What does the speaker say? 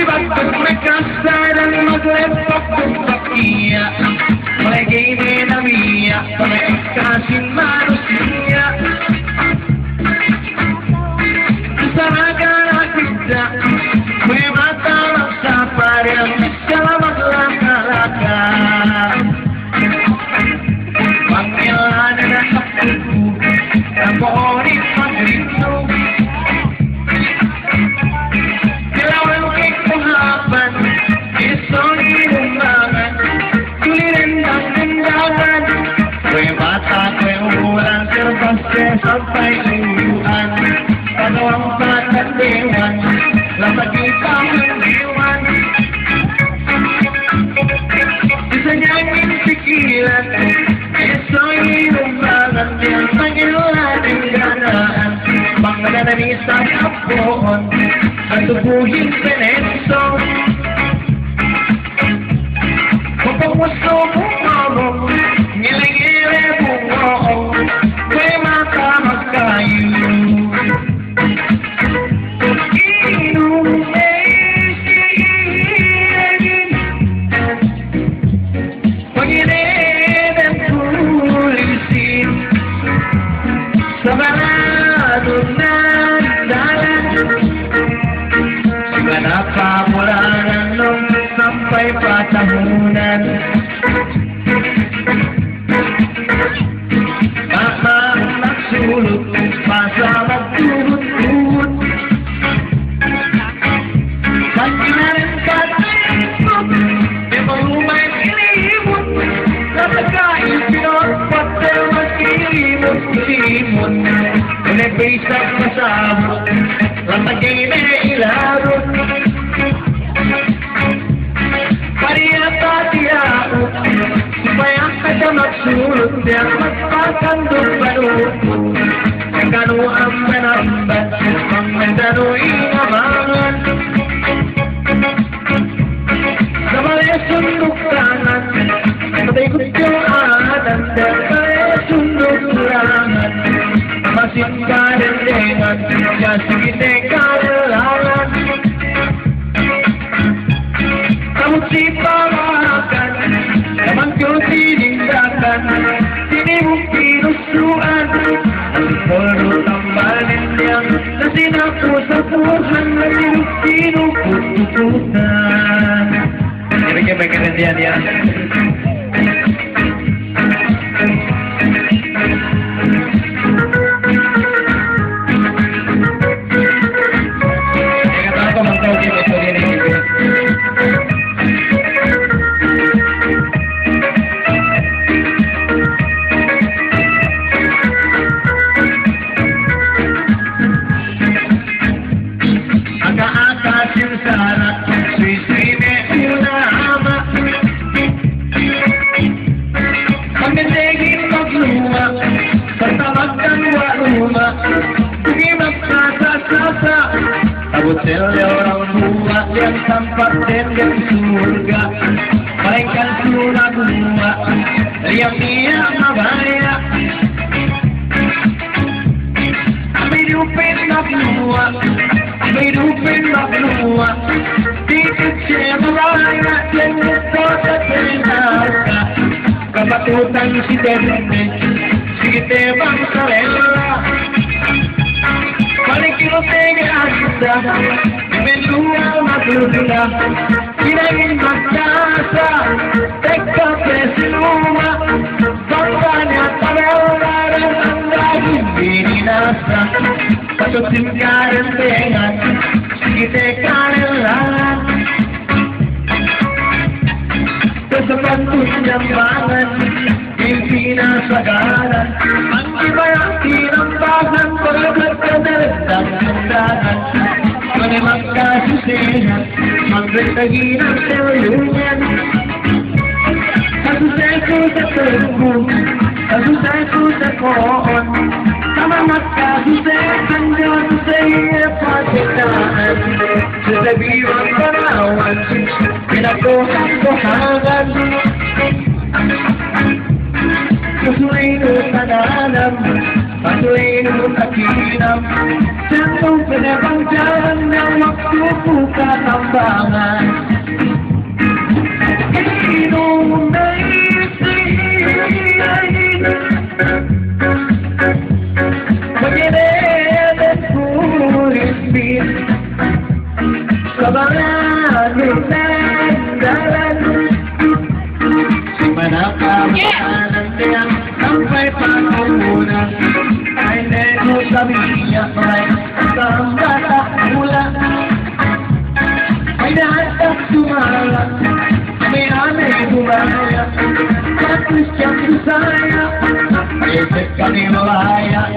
Maglibatag may kasaran, maglepak ng pakiya. Malagay na miya, pagkasin manusia. Saraga na kita, may matalak sa parang salamat lang kalaka. Pangyalan na sa puso, ang buonin pagrito. Kilawang kikuhapan, isong inumangan, tulirin ang tindahan. Kwe bata, kwe umulan, serbaste sampai uyuan. Panawang patandewan, lapagipang dewan. Isa niyangin pikiran, isong inumangan, yang pangilan ang ganaan. Pangalanan sa kapoon, at tubuhin peneso. Mapamuso mo mamong, ngilingili mo moong, may mata magkayo. Inom isigin, pag-inid ang pulisin, sa balado na dalan. Napamulanan nung sampay patahunan. Baka nagsulot, basa magturut-turut. Pagkinarin ka tayo, may malumay kilimot. Napagkain pinot, patel magkilimot-kilimot. Ulipisag masabot, latagay na ilarot. Pariyata tiyao, supaya ka siya magsulot, siya magpasandot panot. Ang kano ang manambat, ang mandano inamangan. Sa mali sundok tangan, patay ko yung anan, sa mali sundok langan. Masin ka rin dengan, kasi hindi ka lalangan. Kamu si pangakan, naman ko sinindakan, sinibong pinusluan. Ang polo tambalin niyang, na sinapusapuhan, na sinuputututan. Kaya may karandiyan yan. Hotelnya orang tua yang tampak dengan surga, malaikat surga dua yang dia mabaya. Hidupin maglua, hidupin maglua, di kecil malaya yang kota ternyata. Kapatutan si Dente, si Tebang Sarela. Malikilo tega asa, menua magluda, kinagin magkasa, teka pesiluma, pagkanya pagawalaran ang laging bininasa, patutin ka rin tengan, sige teka rin lang. Sa pagtunyambangan, pinasagaran, ang iba ang tinambahan, pagkakadalag ng dagat. Kung magkasusihan, magretagin ang reunion. Kasusay ko sa turbo, kasusay ko sa koon, sama magkasusay, ang Diyos sa iya patitaan. Sa labiwang parawan, pinagkuhan-kuhangan. Kusuin ko sa dalam, ang Leno nakinam jatuh penebang jalan yang waktu buka tambangan Kabangan jalan Manakah yang sampai pangkulan Ay neno sabinya ay Sambata mula Ay nahatap sumala May anay bumaya Patis yang susaya Ay kami malaya